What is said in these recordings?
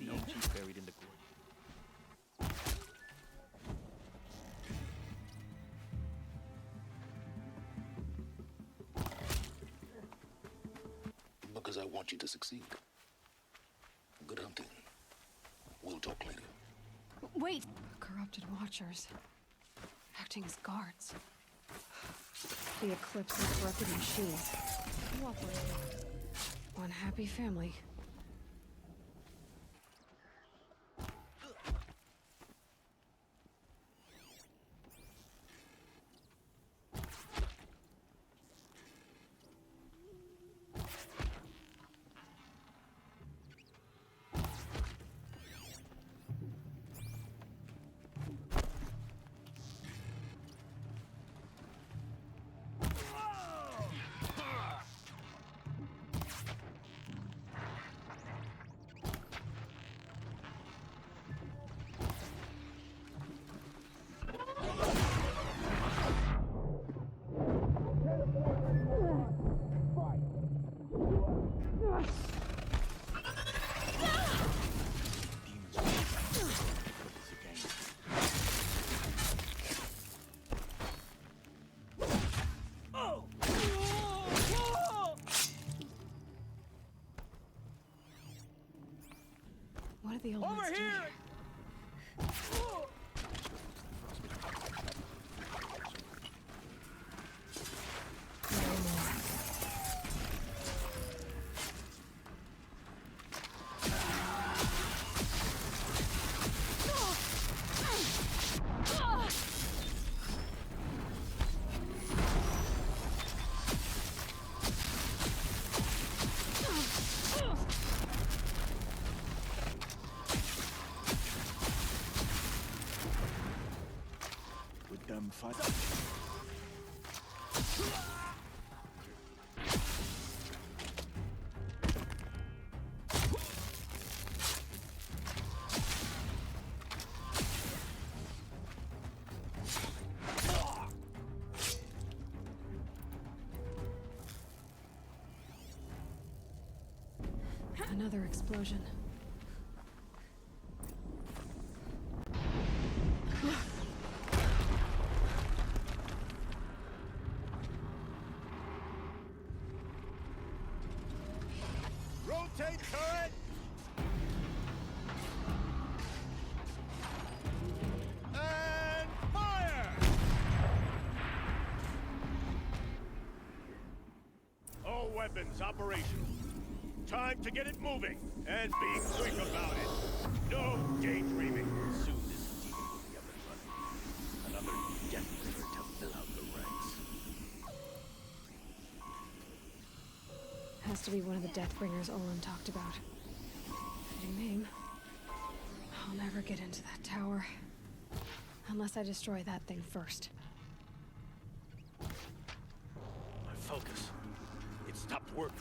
No, she's buried in the court. Because I want you to succeed. Good hunting. We'll talk later. Wait! Corrupted watchers. Acting as guards. The Eclipse and corrupted machines. Cooperating. One happy family. What are the elements doing here? Another explosion. Rotate turret! And fire! All weapons operational. Time to get it moving, and be quick about it. No daydreaming. Soon this team will be up and running. Another death bringer to fill out the ranks. Has to be one of the Deathbringers Olin talked about. Fitting name. I'll never get into that tower. Unless I destroy that thing first. My focus. It stopped working.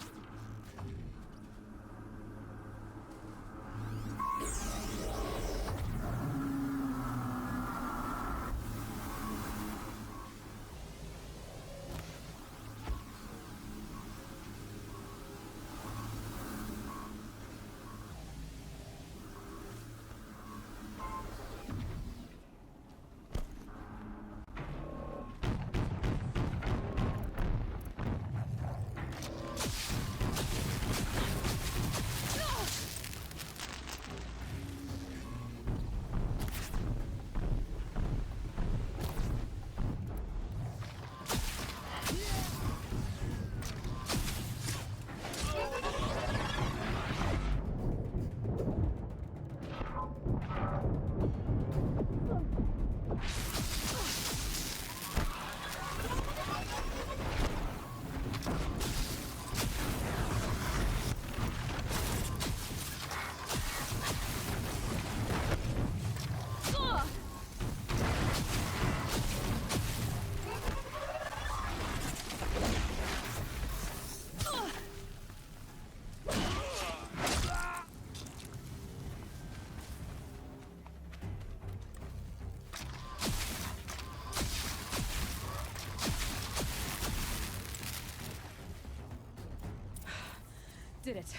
Did it.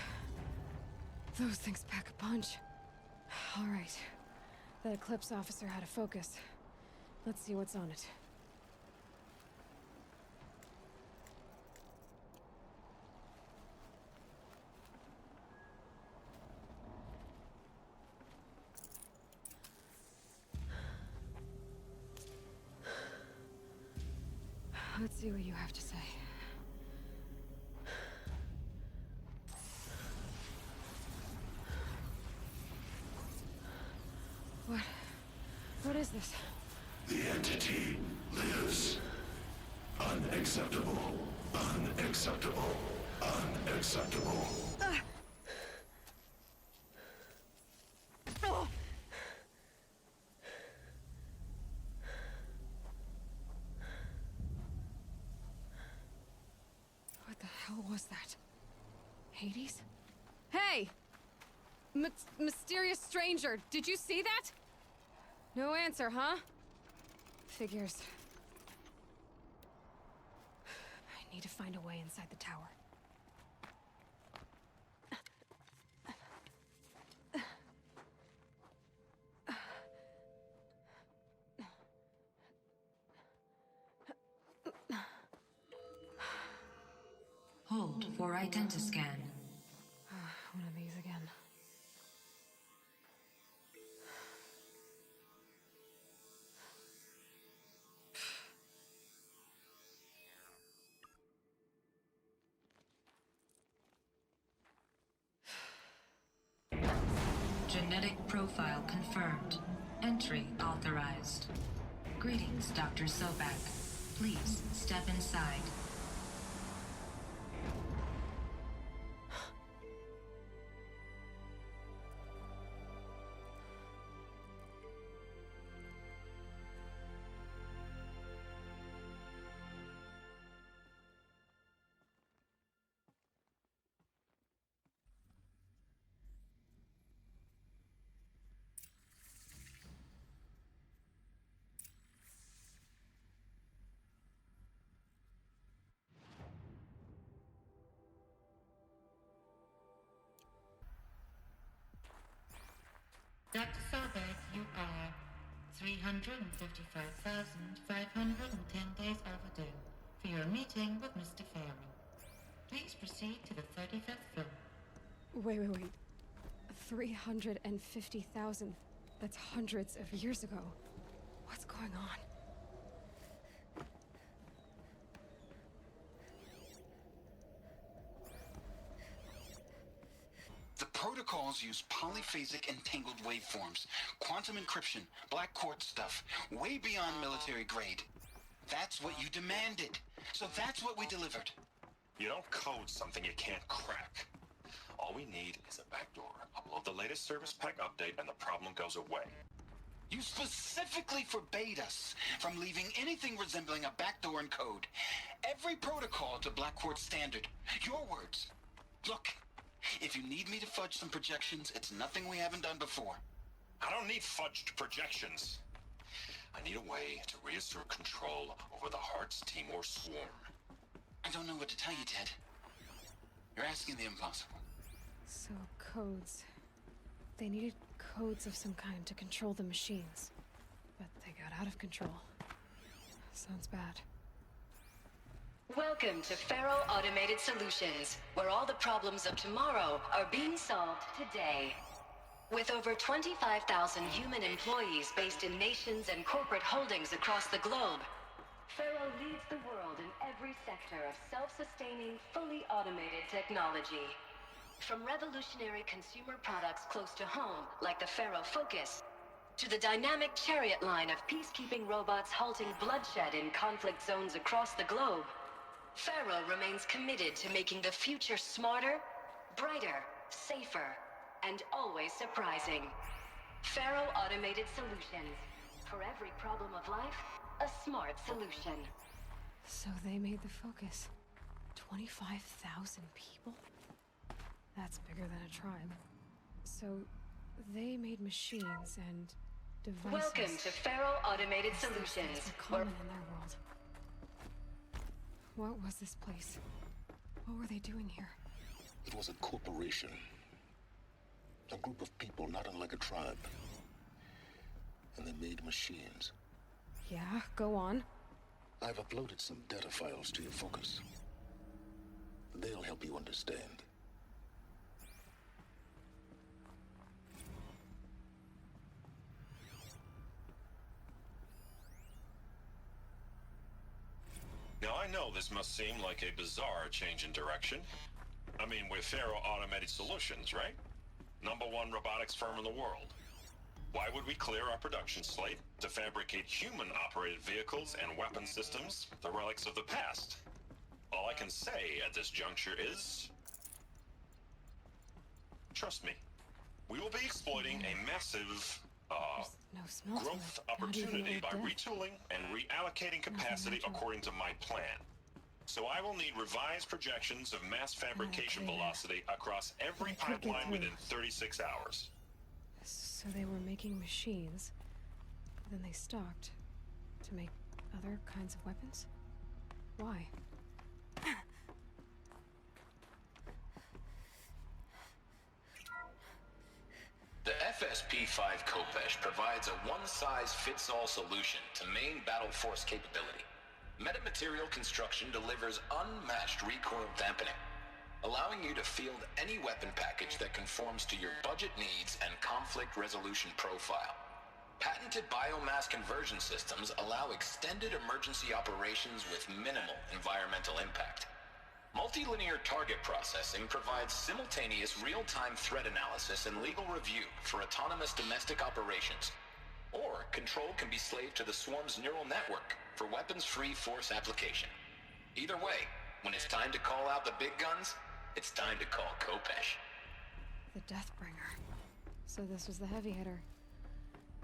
Those things pack a punch. All right. That Eclipse officer had a focus. Let's see what's on it. Let's see what you have to say. What is this? The entity lives. Unacceptable. Unacceptable. Unacceptable. What the hell was that? Hades? Hey! Mysterious stranger, did you see that? No answer, huh? Figures. I need to find a way inside the tower. Hold for identiscan. One of these again. Genetic profile confirmed. Entry authorized. Greetings, Dr. Sobek. Please step inside. Dr. Sobek, you are 355,510 days overdue for your meeting with Mr. Farrell. Please proceed to the 35th floor. Wait. 350,000. That's hundreds of years ago. What's going on? The protocols use polyphasic entangled waveforms, quantum encryption, black quartz stuff, way beyond military grade. That's what you demanded. So that's what we delivered. You don't code something you can't crack. All we need is a backdoor. Upload the latest service pack update and the problem goes away. You specifically forbade us from leaving anything resembling a backdoor in code. Every protocol to black quartz standard. Your words. Look. If you need me to fudge some projections, it's nothing we haven't done before. I don't need fudged projections. I need a way to reassert control over the Heart's Timor swarm. I don't know what to tell you, Ted. You're asking the impossible. So, codes. They needed codes of some kind to control the machines. But they got out of control. Sounds bad. Welcome to Faro Automated Solutions, where all the problems of tomorrow are being solved today. With over 25,000 human employees based in nations and corporate holdings across the globe, Faro leads the world in every sector of self-sustaining, fully automated technology. From revolutionary consumer products close to home, like the Faro Focus, to the dynamic chariot line of peacekeeping robots halting bloodshed in conflict zones across the globe, Faro remains committed to making the future smarter, brighter, safer, and always surprising. Faro Automated Solutions. For every problem of life, a smart solution. So they made the Focus. 25,000 people? That's bigger than a tribe. So they made machines and devices. Welcome to Faro Automated These things Solutions. are common in their world. What was this place? What were they doing here? It was a corporation. A group of people not unlike a tribe. And they made machines. Yeah, go on. I've uploaded some data files to your focus. They'll help you understand. Now, I know this must seem like a bizarre change in direction. I mean, we're Faro Automated Solutions, right? #1 robotics firm in the world. Why would we clear our production slate to fabricate human-operated vehicles and weapon systems, the relics of the past? All I can say at this juncture is... trust me. We will be exploiting a massive, No smell to growth it. Not even opportunity by Old Death. retooling and reallocating capacity natural. according to my plan. So I will need revised projections of mass fabrication clear. velocity across every I could get pipeline through. within 36 hours. So they were making machines, but then they stopped to make other kinds of weapons? Why? The FSP-5 Kopesh provides a one-size-fits-all solution to main battle force capability. Metamaterial construction delivers unmatched recoil dampening, allowing you to field any weapon package that conforms to your budget needs and conflict resolution profile. Patented biomass conversion systems allow extended emergency operations with minimal environmental impact. Multilinear target processing provides simultaneous real-time threat analysis and legal review for autonomous domestic operations. Or control can be slaved to the swarm's neural network for weapons-free force application. Either way, when it's time to call out the big guns, it's time to call Kopesh. The Deathbringer. So this was the heavy hitter.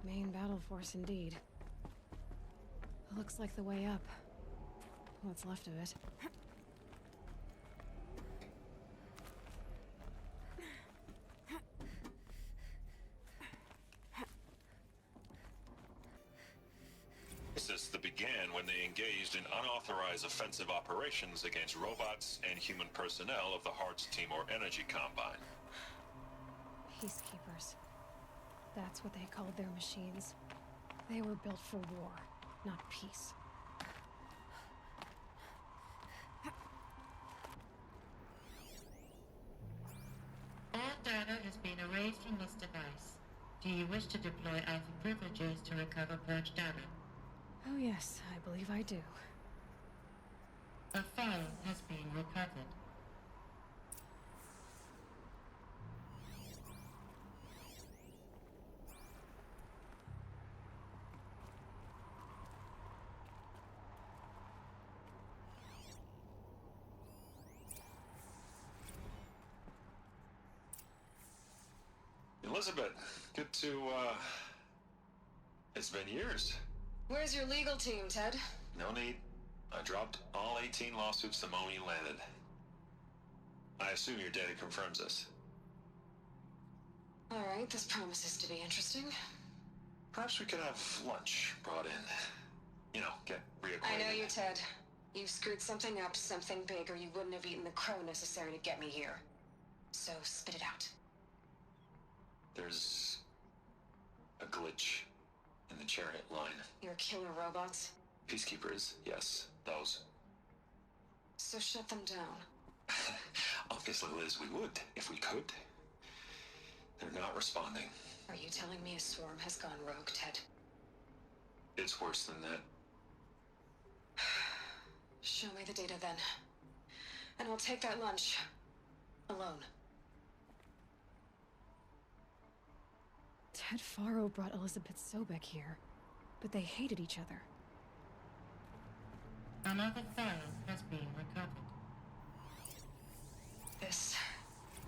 Main battle force indeed. Looks like the way up. What's left of it. This began when they engaged in unauthorized offensive operations against robots and human personnel of the Hearts Timor Energy Combine. Peacekeepers. That's what they called their machines. They were built for war, not peace. All data has been erased from this device. Do you wish to deploy alpha privileges to recover purged data? Oh yes, I believe I do. A file has been recovered. Elizabeth, good to, it's been years. Where's your legal team, Ted? No need. I dropped all 18 lawsuits the moment you landed. I assume your data confirms this. All right, this promises to be interesting. Perhaps we could have lunch brought in. You know, get reacquainted. I know you, Ted. You screwed something up, something big, or you wouldn't have eaten the crow necessary to get me here. So spit it out. There's a glitch in the chariot line. Your killer robots? Peacekeepers, yes, those. So shut them down. Obviously, Liz, we would, if we could. They're not responding. Are you telling me a swarm has gone rogue, Ted? It's worse than that. Show me the data then. And I'll take that lunch. Alone. Ted Faro brought Elizabeth Sobek here, but they hated each other. Another file has been recovered. This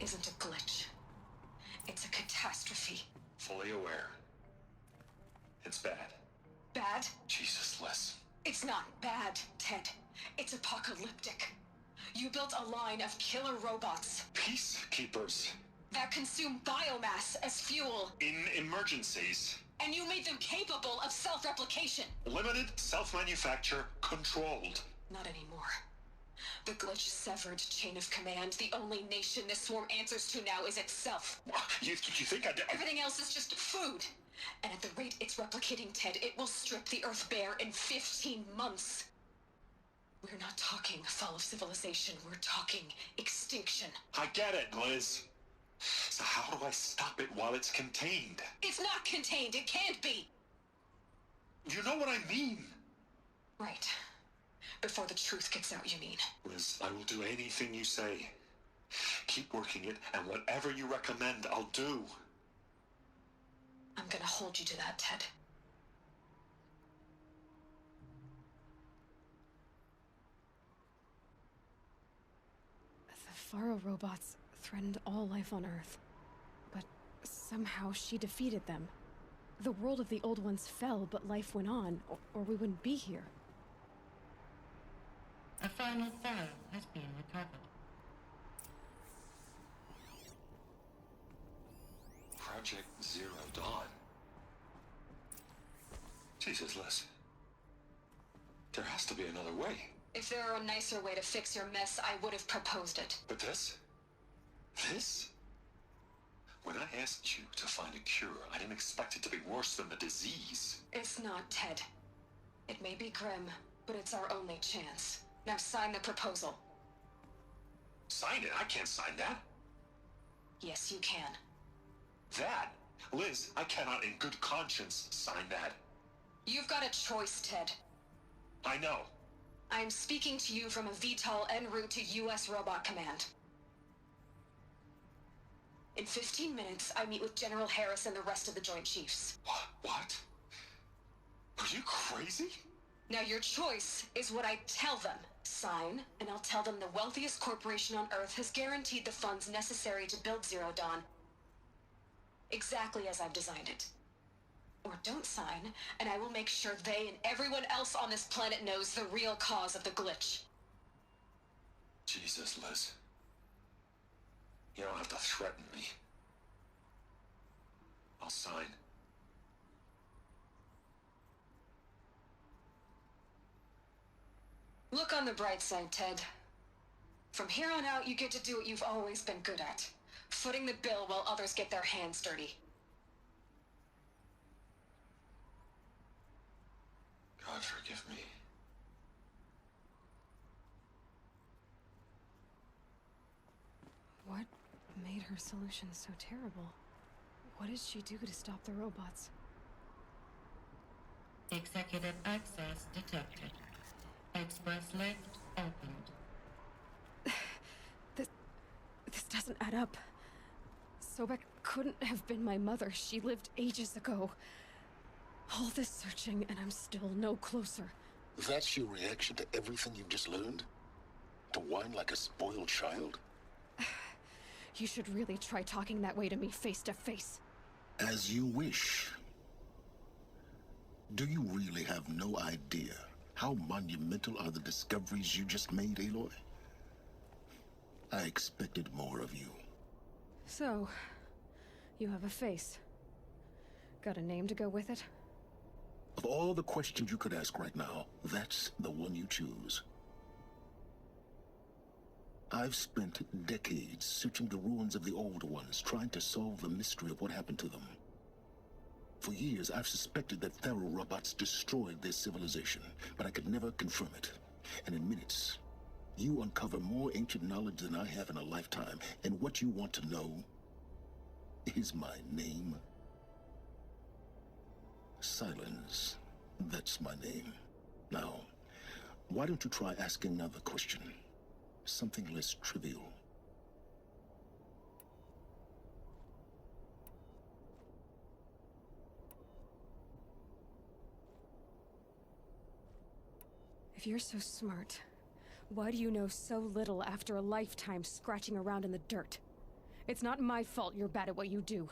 isn't a glitch. It's a catastrophe. Fully aware. It's bad. Bad? Jesus, Liz. It's not bad, Ted. It's apocalyptic. You built a line of killer robots Peacekeepers. that consume biomass as fuel, In emergencies. and you made them capable of self-replication. Limited, self-manufacture, controlled. Not anymore. The glitch severed chain of command. The only nation this swarm answers to now is itself. You think I did? Everything else is just food. And at the rate it's replicating, Ted, it will strip the Earth bare in 15 months. We're not talking fall of civilization. We're talking extinction. I get it, Liz. So how do I stop it while it's contained? It's not contained. It can't be. You know what I mean. Right. Before the truth gets out, you mean? Liz, I will do anything you say. Keep working it, and whatever you recommend, I'll do. I'm gonna hold you to that, Ted. The Faro robots threatened all life on Earth, but somehow she defeated them. The world of the old ones fell, but life went on, or we wouldn't be here. A final file has been recovered. Project Zero Dawn. Jesus, Liz. There has to be another way. If there were a nicer way to fix your mess, I would have proposed it. But this? This? When I asked you to find a cure, I didn't expect it to be worse than the disease. It's not, Ted. It may be grim, but it's our only chance. Now sign the proposal. Sign it? I can't sign that. Yes, you can. That? Liz, I cannot in good conscience sign that. You've got a choice, Ted. I know. I'm speaking to you from a VTOL en route to U.S. Robot Command. In 15 minutes, I meet with General Harris and the rest of the Joint Chiefs. What? Are you crazy? Now your choice is what I tell them. Sign, and I'll tell them the wealthiest corporation on Earth has guaranteed the funds necessary to build Zero Dawn. Exactly as I've designed it. Or don't sign, and I will make sure they and everyone else on this planet knows the real cause of the glitch. Jesus, Liz. You don't have to threaten me. I'll sign. Look on the bright side, Ted. From here on out, you get to do what you've always been good at. Footing the bill while others get their hands dirty. God forgive me. What made her solution so terrible? What did she do to stop the robots? Executive access detected. Express lift opened. This doesn't add up. Sobek couldn't have been my mother. She lived ages ago. All this searching, and I'm still no closer. That's your reaction to everything you've just learned? To whine like a spoiled child? You should really try talking that way to me face to face. As you wish. Do you really have no idea how monumental are the discoveries you just made, Aloy? I expected more of you. So, you have a face. Got a name to go with it? Of all the questions you could ask right now, that's the one you choose. I've spent decades searching the ruins of the older ones, trying to solve the mystery of what happened to them. For years, I've suspected that Tharo robots destroyed their civilization, but I could never confirm it. And in minutes, you uncover more ancient knowledge than I have in a lifetime, and what you want to know is my name. Silence. That's my name. Now, why don't you try asking another question? Something less trivial. If you're so smart, why do you know so little after a lifetime scratching around in the dirt? It's not my fault you're bad at what you do.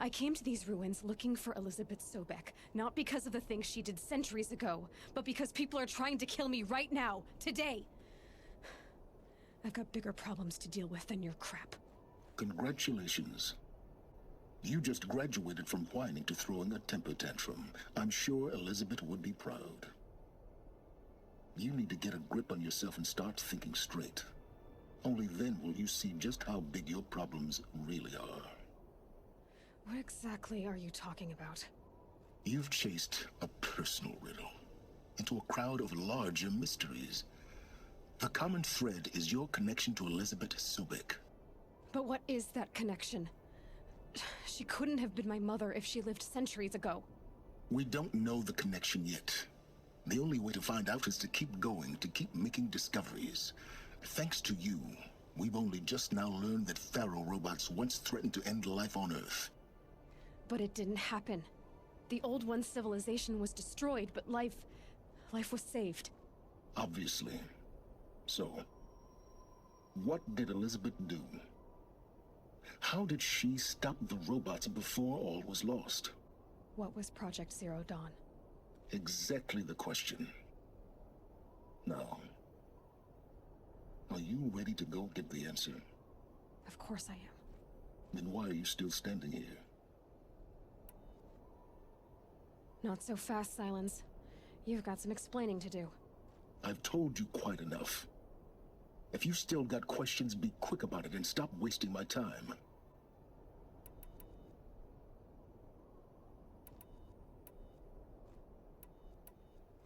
I came to these ruins looking for Elizabeth Sobek, not because of the things she did centuries ago, but because people are trying to kill me right now, today. I've got bigger problems to deal with than your crap. Congratulations. You just graduated from whining to throwing a temper tantrum. I'm sure Elizabeth would be proud. You need to get a grip on yourself and start thinking straight. Only then will you see just how big your problems really are. What exactly are you talking about? You've chased a personal riddle into a crowd of larger mysteries. The common thread is your connection to Elizabeth Sobek. But what is that connection? She couldn't have been my mother if she lived centuries ago. We don't know the connection yet. The only way to find out is to keep going, to keep making discoveries. Thanks to you, we've only just now learned that Pharaoh robots once threatened to end life on Earth. But it didn't happen. The Old One's civilization was destroyed, but life was saved. Obviously. So, what did Elizabeth do? How did she stop the robots before all was lost? What was Project Zero Dawn? Exactly the question. Now, are you ready to go get the answer? Of course I am. Then why are you still standing here? Not so fast, Silence. You've got some explaining to do. I've told you quite enough. If you still got questions, be quick about it and stop wasting my time.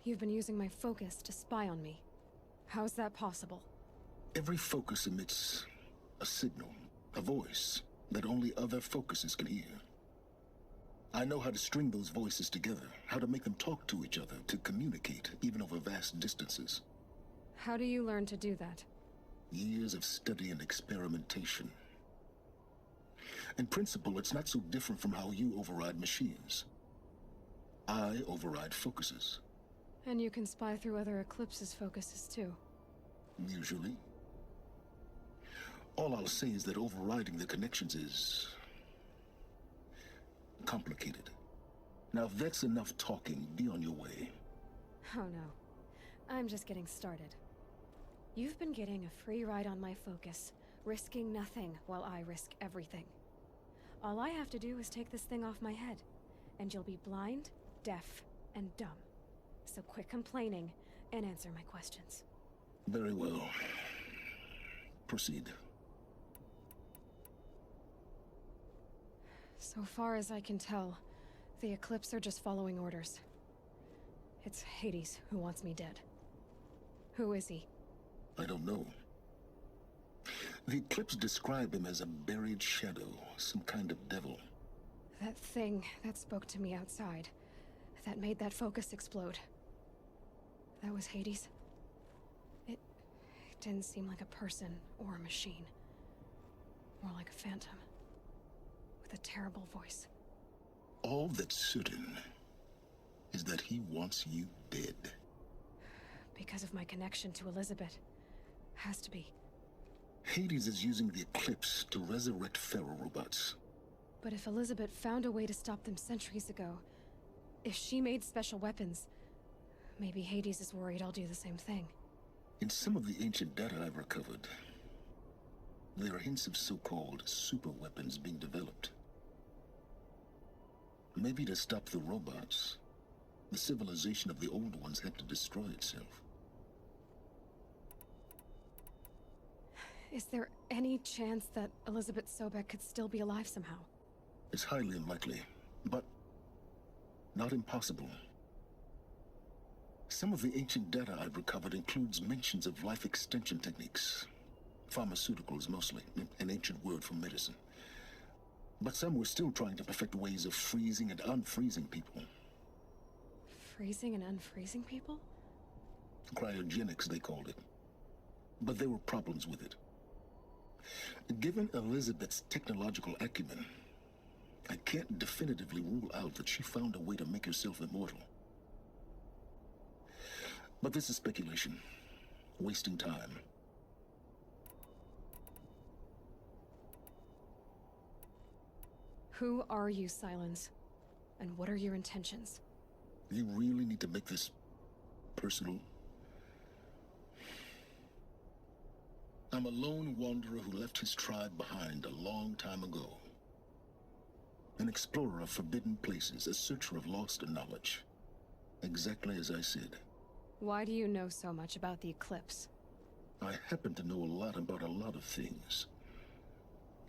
You've been using my focus to spy on me. How's that possible? Every focus emits a signal, a voice, that only other focuses can hear. I know how to string those voices together, how to make them talk to each other, to communicate, even over vast distances. How do you learn to do that? Years of study and experimentation. In principle, it's not so different from how you override machines. I override focuses. And you can spy through other Eclipse's focuses too. Usually. All I'll say is that overriding the connections is complicated. Now, if that's enough talking, be on your way. Oh no. I'm just getting started. You've been getting a free ride on my focus, risking nothing while I risk everything. All I have to do is take this thing off my head, and you'll be blind, deaf, and dumb. So quit complaining and answer my questions. Very well. Proceed. So far as I can tell, the Eclipse are just following orders. It's Hades who wants me dead. Who is he? I don't know. The Eclipse describe him as a buried shadow, some kind of devil. That thing that spoke to me outside, that made that focus explode. That was Hades? It didn't seem like a person or a machine. More like a phantom. With a terrible voice. All that's certain is that he wants you dead. Because of my connection to Elizabeth. Has to be. Hades is using the Eclipse to resurrect Pharaoh robots. But if Elizabeth found a way to stop them centuries ago, if she made special weapons, maybe Hades is worried I'll do the same thing. In some of the ancient data I've recovered, there are hints of so-called super weapons being developed. Maybe to stop the robots, the civilization of the old ones had to destroy itself. Is there any chance that Elizabeth Sobek could still be alive somehow? It's highly unlikely, but not impossible. Some of the ancient data I've recovered includes mentions of life extension techniques. Pharmaceuticals mostly, an ancient word for medicine. But some were still trying to perfect ways of freezing and unfreezing people. Freezing and unfreezing people? Cryogenics, they called it. But there were problems with it. Given Elizabeth's technological acumen, I can't definitively rule out that she found a way to make herself immortal. But this is speculation. Wasting time. Who are you, Silence? And what are your intentions? You really need to make this personal? I'm a lone wanderer who left his tribe behind a long time ago. An explorer of forbidden places, a searcher of lost knowledge. Exactly as I said. Why do you know so much about the eclipse? I happen to know a lot about a lot of things.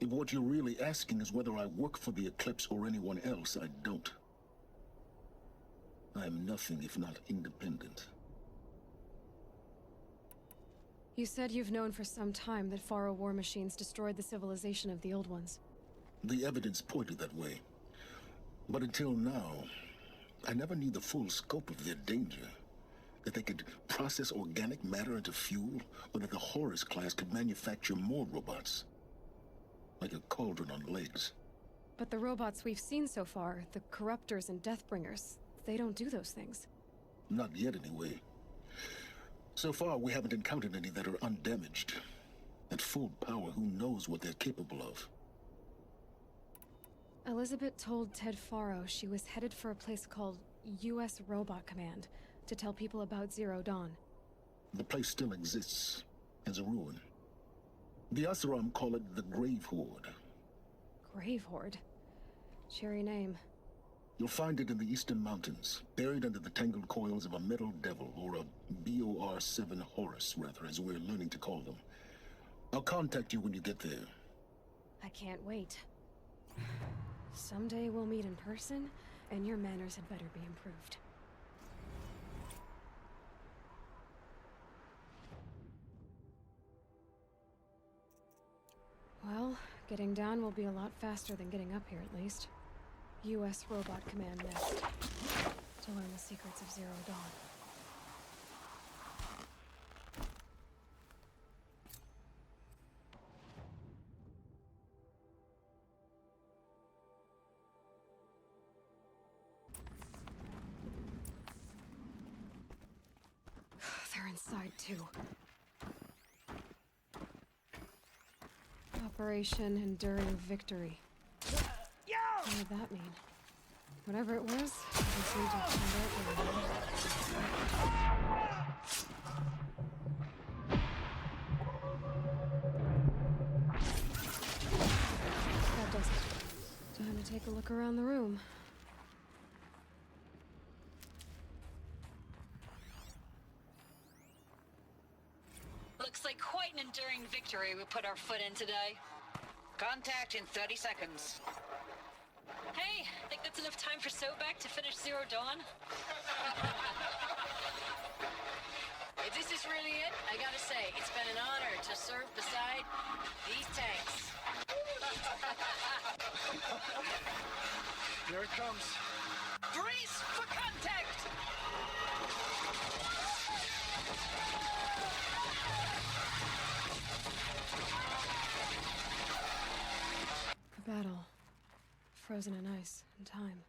If what you're really asking is whether I work for the eclipse or anyone else, I don't. I am nothing if not independent. You said you've known for some time that Faro war machines destroyed the civilization of the old ones. The evidence pointed that way. But until now, I never knew the full scope of their danger. That they could process organic matter into fuel, or that the Horus class could manufacture more robots. Like a cauldron on legs. But the robots we've seen so far, the Corruptors and Deathbringers, they don't do those things. Not yet, anyway. So far, we haven't encountered any that are undamaged. At full power, who knows what they're capable of? Elizabeth told Ted Faro she was headed for a place called U.S. Robot Command to tell people about Zero Dawn. The place still exists, as a ruin. The Asuram call it the Grave Horde. Grave Horde? Cheery name. You'll find it in the Eastern Mountains, buried under the tangled coils of a metal devil, or a BOR-7 Horus, rather, as we're learning to call them. I'll contact you when you get there. I can't wait. Someday we'll meet in person, and your manners had better be improved. Well, getting down will be a lot faster than getting up here, at least. U.S. Robot Command next. To learn the secrets of Zero Dawn. They're inside, too. Operation Enduring Victory. What did that mean? Whatever it was, I just need to find out what it is. That does it. Time to take a look around the room. Looks like quite an enduring victory we put our foot in today. Contact in 30 seconds. Hey, think that's enough time for Sobek to finish Zero Dawn? If this is really it, I gotta say, it's been an honor to serve beside these tanks. Here it comes. Brace for contact! A battle. Frozen in ice and time.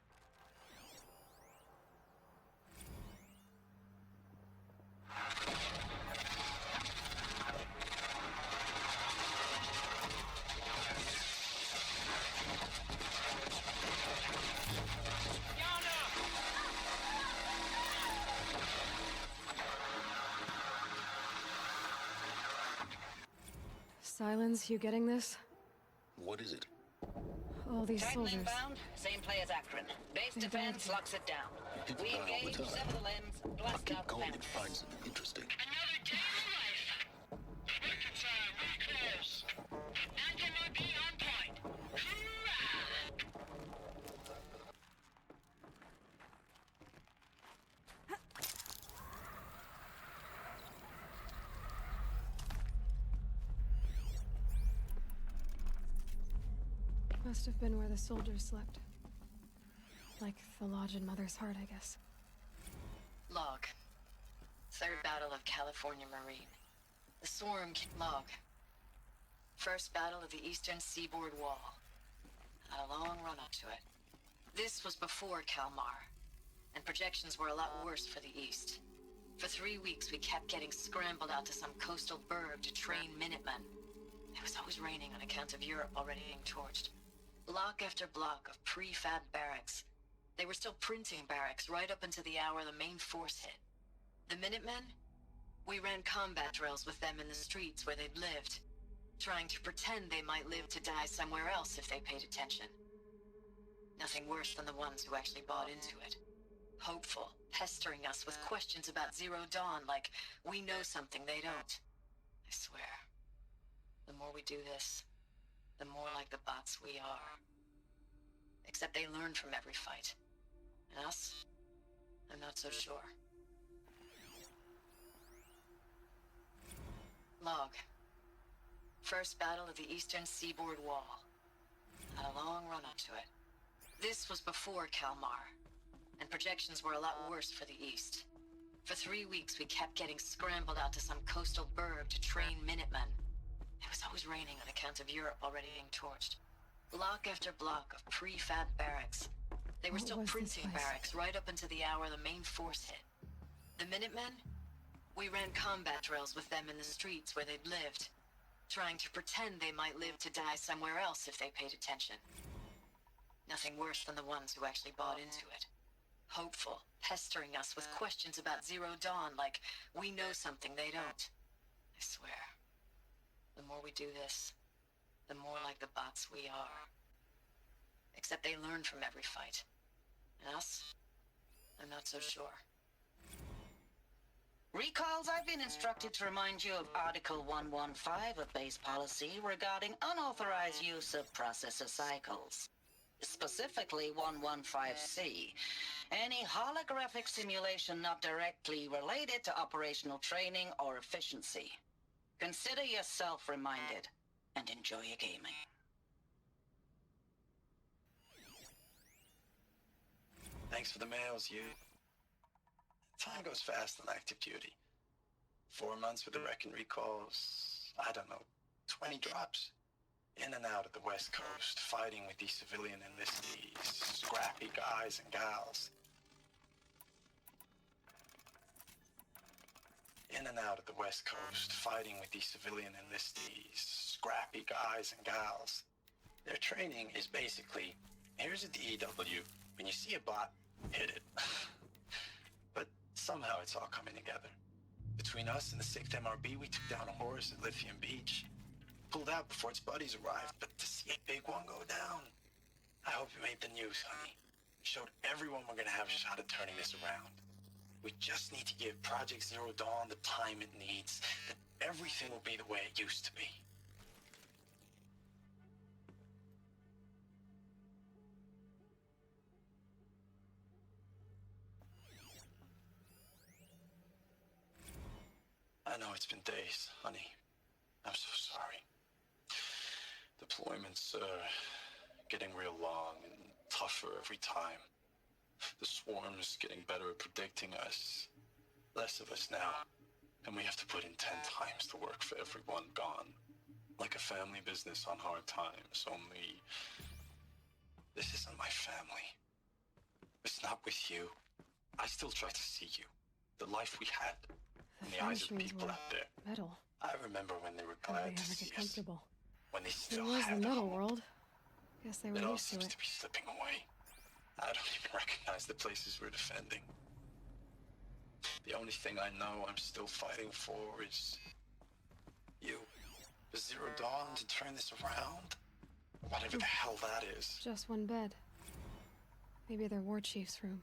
Silence, you getting this? What is it? All these Tightening soldiers. bound, same play as Akron. Base They defense died. locks it down. People We die all the engage, time. sever the limbs, I'll blast keep out the going and families. find something interesting. Another day in life. Reconcile, we close. Angela be on point. Hoorah! Must have been where the soldiers slept. Like the lodge in Mother's Heart, I guess. Log. Third Battle of California Marine. The Swarm log. First battle of the Eastern Seaboard Wall. Had a long run up to it. This was before Kalmar, and projections were a lot worse for the East. For 3 weeks, we kept getting scrambled out to some coastal burg to train Minutemen. It was always raining on account of Europe already being torched. Block after block of prefab barracks. They were still printing barracks right up until the hour the main force hit. The Minutemen? We ran combat drills with them in the streets where they'd lived, trying to pretend they might live to die somewhere else if they paid attention. Nothing worse than the ones who actually bought into it. Hopeful, pestering us with questions about Zero Dawn like we know something they don't. I swear, the more we do this, the more like the bots we are. Except they learn from every fight. And us? I'm not so sure. Log. First battle of the eastern seaboard wall. Had a long run up to it. This was before Kalmar, and projections were a lot worse for the east. For 3 weeks, we kept getting scrambled out to some coastal burg to train Minutemen. It was always raining on account of Europe already being torched. Block after block of prefab barracks. They were still printing barracks right up until the hour the main force hit. The Minutemen? We ran combat drills with them in the streets where they'd lived, trying to pretend they might live to die somewhere else if they paid attention. Nothing worse than the ones who actually bought into it. Hopeful, pestering us with questions about Zero Dawn like we know something they don't. I swear, the more we do this, the more like the bots we are. Except they learn from every fight. And us? I'm not so sure. Recalls, I've been instructed to remind you of Article 115 of Base Policy regarding unauthorized use of processor cycles. Specifically 115C. Any holographic simulation not directly related to operational training or efficiency. Consider yourself reminded, and enjoy your gaming. Thanks for the mails, you. Time goes fast on active duty. 4 months with the wreck and recalls, I don't know, 20 drops. In and out of the West Coast, fighting with these civilian enlistees, scrappy guys and gals. In and out of the West Coast, fighting with these civilian enlistees, scrappy guys and gals. Their training is basically, here's a DEW, when you see a bot, hit it. But somehow it's all coming together. Between us and the 6th MRB, we took down a horse at Lithium Beach. Pulled out before its buddies arrived, but to see a big one go down. I hope it made the news, honey. Showed everyone we're gonna have a shot at turning this around. We just need to give Project Zero Dawn the time it needs, then everything will be the way it used to be. I know it's been days, honey. I'm so sorry. Deployments are getting real long and tougher every time. The swarm's getting better at predicting us. Less of us now, and we have to put in 10 times the work for everyone gone. Like a family business on hard times, only this isn't my family. It's not with you. I still try to see you. The life we had. In the eyes of people out there. Metal. I remember when they were How glad they to ever see get us. comfortable? When they It still was the had a metal home. world. Guess they were It all used to seems it. to be slipping away. I don't even recognize the places we're defending. The only thing I know I'm still fighting for is you. The Zero Dawn to turn this around. Whatever the hell that is. Just one bed. Maybe their war chief's room.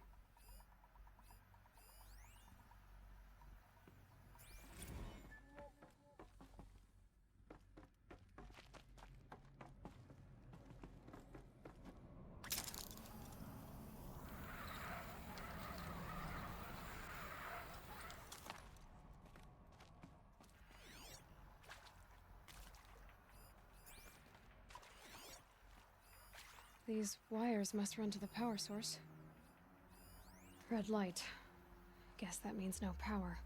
These wires must run to the power source. Red light. Guess that means no power.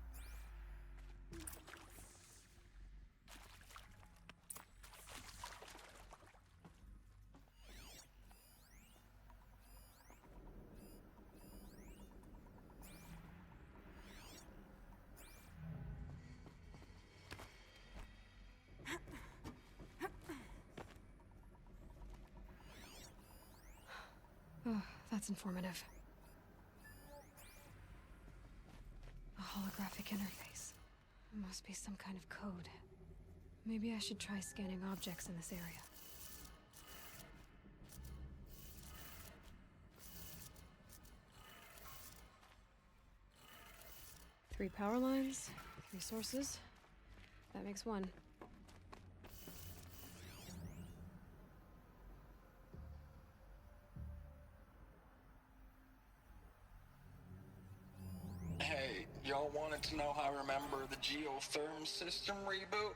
Oh, that's informative. A holographic interface. Must be some kind of code. Maybe I should try scanning objects in this area. 3 power lines, 3 sources. That makes 1. Hey, y'all wanted to know how I remember the geotherm system reboot?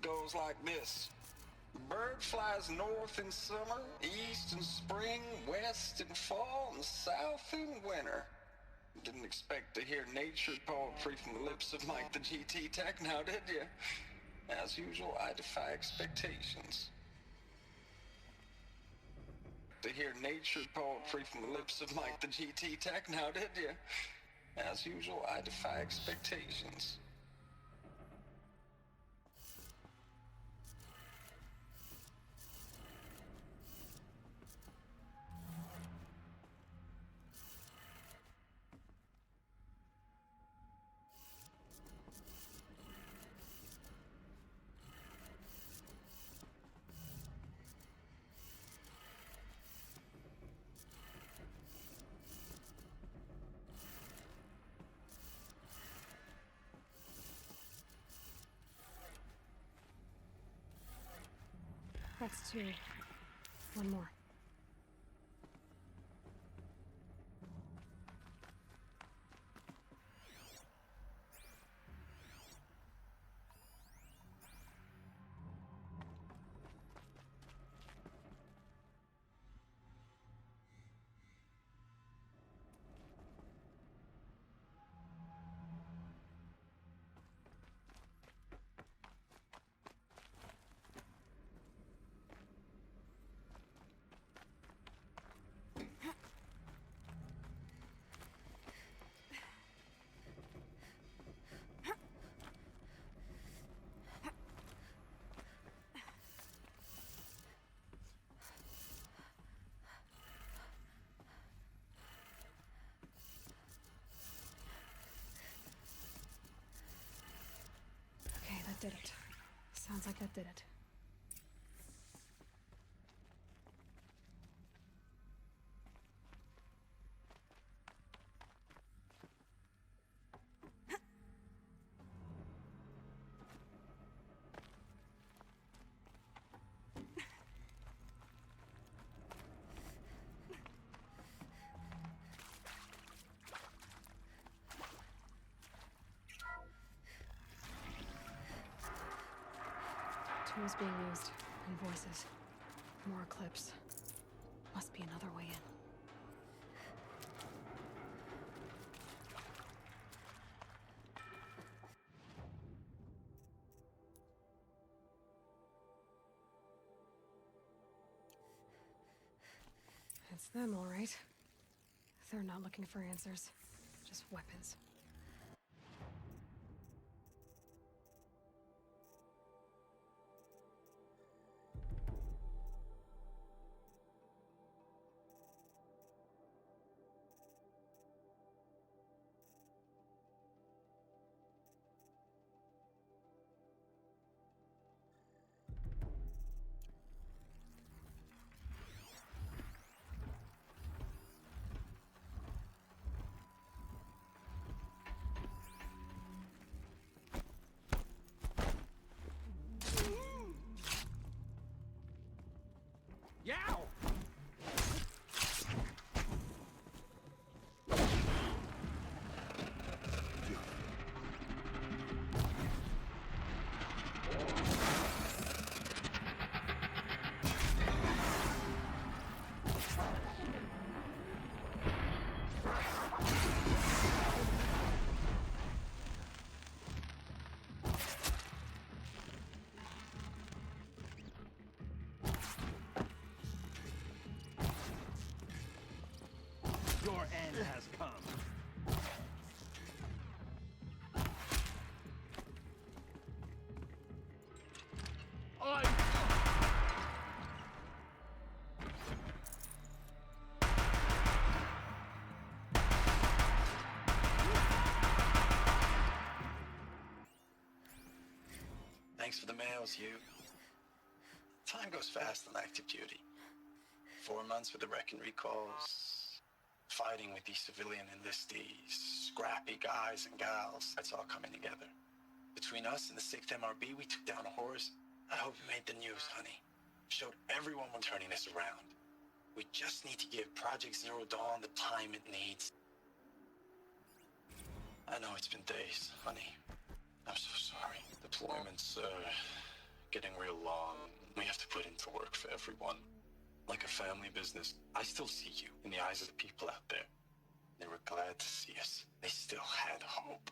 Goes like this. Bird flies north in summer, east in spring, west in fall, and south in winter. Didn't expect to hear nature poetry from the lips of Mike the GT Tech now, did you? As usual, I defy expectations. To hear nature poetry from the lips of Mike the GT Tech now, did you? As usual, I defy expectations. That's 2. 1 more. Okay, that did it. Sounds like that did it. Tools being used, and voices. More clips. Must be another way in. It's them, all right. They're not looking for answers, just weapons. Yow! Your end has come. Thanks for the mails, you. Time goes fast on active duty. 4 months with the wreck and recalls. fighting with these civilian enlistees, scrappy guys and gals. That's all coming together. Between us and the 6th MRB, we took down a horse. I hope it made the news, honey. Showed everyone we're turning this around. We just need to give Project Zero Dawn the time it needs. I know it's been days, honey. I'm so sorry. Deployments are getting real long. We have to put into work for everyone. Like a family business. I still see you in the eyes of the people out there. They were glad to see us. They still had hope.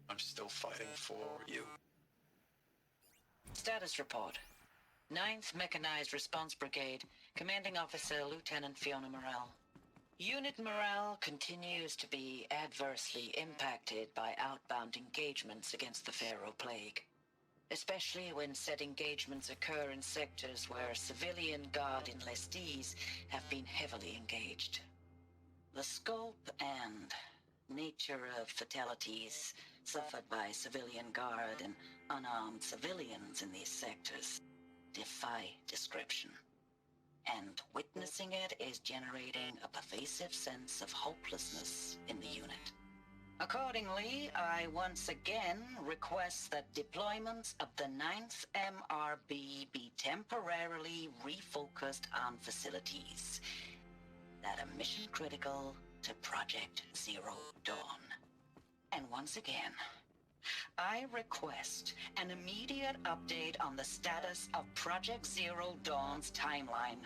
I'm still fighting for you. Status report. 9th Mechanized Response Brigade, Commanding Officer Lieutenant Fiona Morrell. Unit morale continues to be adversely impacted by outbound engagements against the Pharaoh Plague, especially when said engagements occur in sectors where civilian guard enlistees have been heavily engaged. The scope and nature of fatalities suffered by civilian guard and unarmed civilians in these sectors defy description. And witnessing it is generating a pervasive sense of hopelessness in the unit. Accordingly, I once again request that deployments of the 9th MRB be temporarily refocused on facilities that are mission critical to Project Zero Dawn. And once again, I request an immediate update on the status of Project Zero Dawn's timeline.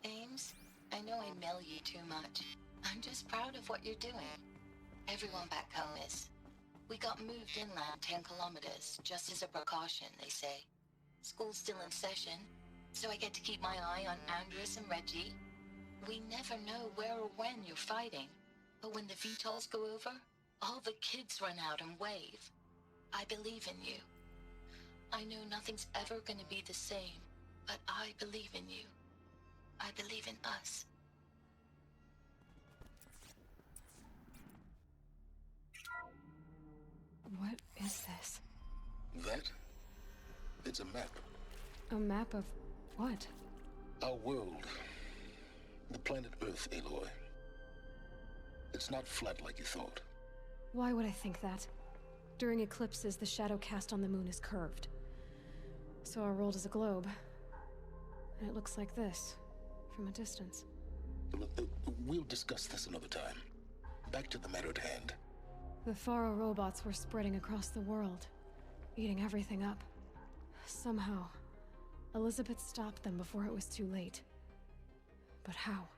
Ames, I know I mail you too much. I'm just proud of what you're doing. Everyone back home is. We got moved inland 10 kilometers, just as a precaution, they say. School's still in session, so I get to keep my eye on Andres and Reggie. We never know where or when you're fighting, but when the VTOLs go over, all the kids run out and wave. I believe in you. I know nothing's ever gonna be the same, but I believe in you. I believe in us. What is this? That? It's a map. A map of what? Our world. The planet Earth, Aloy. It's not flat like you thought. Why would I think that? During eclipses, the shadow cast on the moon is curved. So our world is a globe. And it looks like this, from a distance. We'll discuss this another time. Back to the matter at hand. The Faro robots were spreading across the world, eating everything up. Somehow, Elizabeth stopped them before it was too late. But how?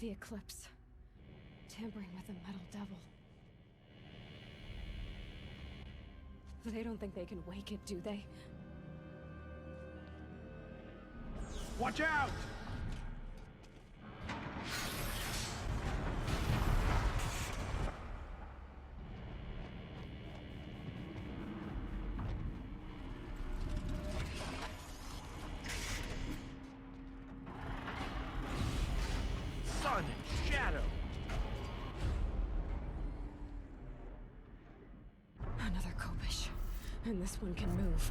The eclipse. Tampering with the metal devil. They don't think they can wake it, do they? Watch out! Sun and shadow. Another Kobish. And this one can move.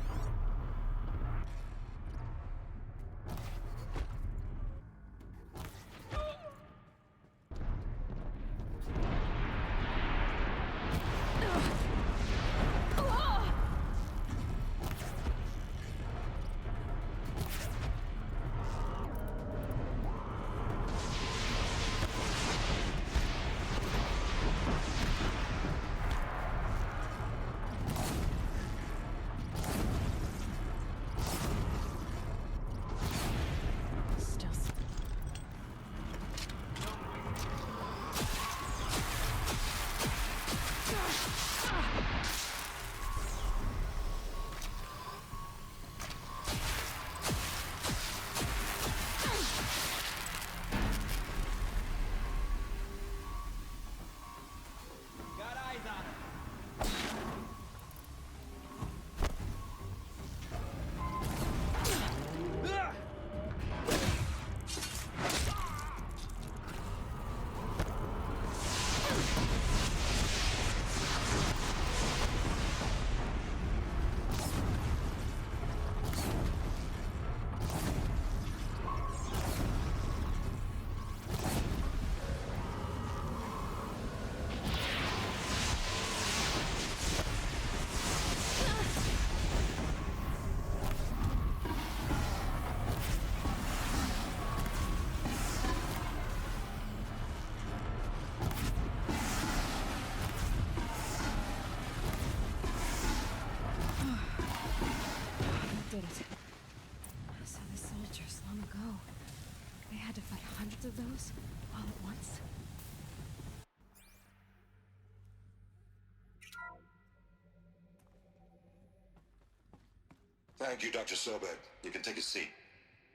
Thank you, Dr. Sobek. You can take a seat.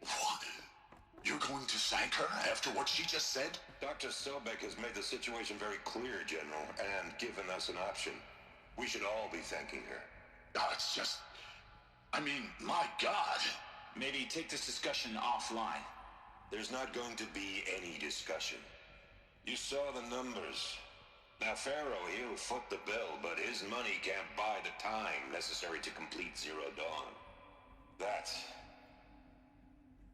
What? You're going to thank her after what she just said? Dr. Sobek has made the situation very clear, General, and given us an option. We should all be thanking her. Oh, it's just... I mean, my God. Maybe take this discussion offline. There's not going to be any discussion. You saw the numbers. Now, Pharaoh, he'll foot the bill, but his money can't buy the time necessary to complete Zero Dawn.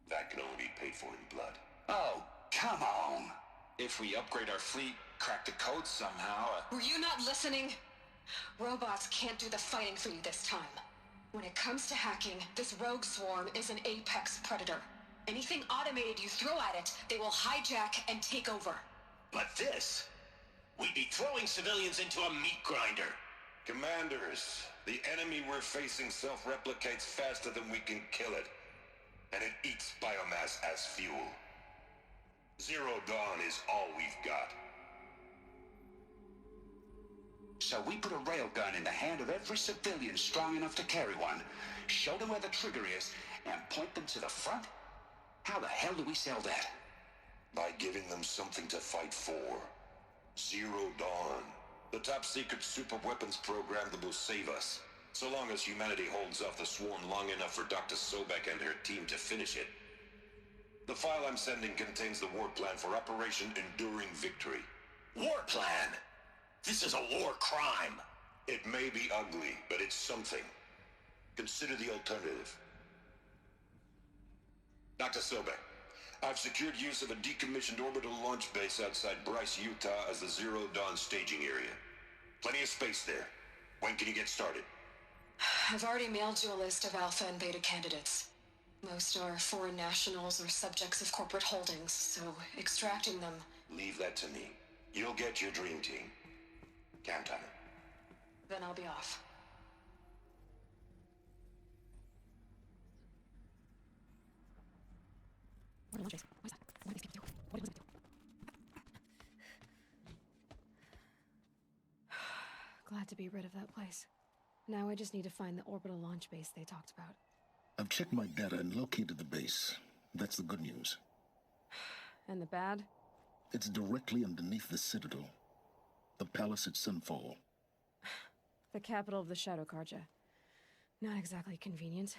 That can only be paid for in blood. Oh, come on. If we upgrade our fleet, crack the code somehow... Were you not listening? Robots can't do the fighting for you this time. When it comes to hacking, this rogue swarm is an apex predator. Anything automated you throw at it, they will hijack and take over. But this... we'd be throwing civilians into a meat grinder. Commanders, the enemy we're facing self-replicates faster than we can kill it. And it eats biomass as fuel. Zero Dawn is all we've got. So we put a railgun in the hand of every civilian strong enough to carry one, show them where the trigger is, and point them to the front? How the hell do we sell that? By giving them something to fight for. Zero Dawn. The top-secret superweapons program that will save us. So long as humanity holds off the swarm long enough for Dr. Sobek and her team to finish it. The file I'm sending contains the war plan for Operation Enduring Victory. War plan? This is a war crime. It may be ugly, but it's something. Consider the alternative. Dr. Sobek, I've secured use of a decommissioned orbital launch base outside Bryce, Utah as the Zero Dawn staging area. Plenty of space there. When can you get started? I've already mailed you a list of alpha and beta candidates. Most are foreign nationals or subjects of corporate holdings, so extracting them... Leave that to me. You'll get your dream team. Count on it. Then I'll be off. What is that? What are these people doing? What was it do? Glad to be rid of that place. Now I just need to find the orbital launch base they talked about. I've checked my data and located the base. That's the good news. And the bad? It's directly underneath the Citadel. The palace at Sunfall. The capital of the Shadow Carja. Not exactly convenient.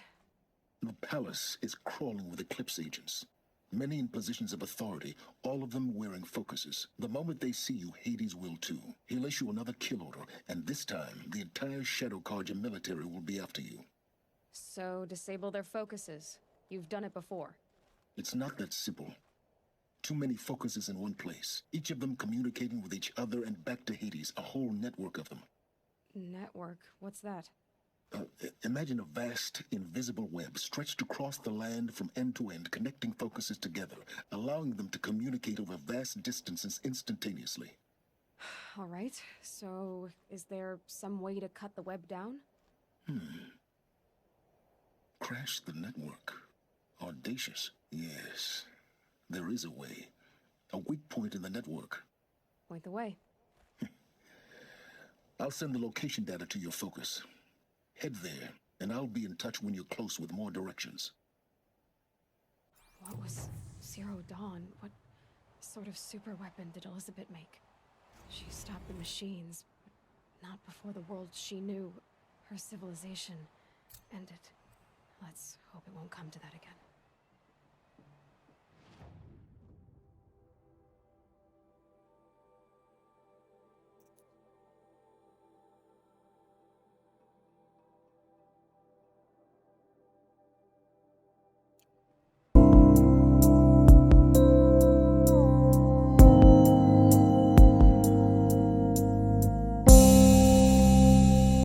The palace is crawling with Eclipse agents. Many in positions of authority, all of them wearing focuses. The moment they see you, Hades will too. He'll issue another kill order, and this time, the entire Shadow Carja military will be after you. So, disable their focuses. You've done it before. It's not that simple. Too many focuses in one place, each of them communicating with each other and back to Hades, a whole network of them. Network? What's that? Imagine a vast, invisible web stretched across the land from end to end, connecting focuses together, allowing them to communicate over vast distances instantaneously. All right, so is there some way to cut the web down? Crash the network. Audacious. Yes, there is a way. A weak point in the network. Point the way. I'll send the location data to your focus. Head there, and I'll be in touch when you're close with more directions. What was Zero Dawn? What sort of super weapon did Elizabeth make? She stopped the machines, but not before the world she knew, her civilization, ended. Let's hope it won't come to that again.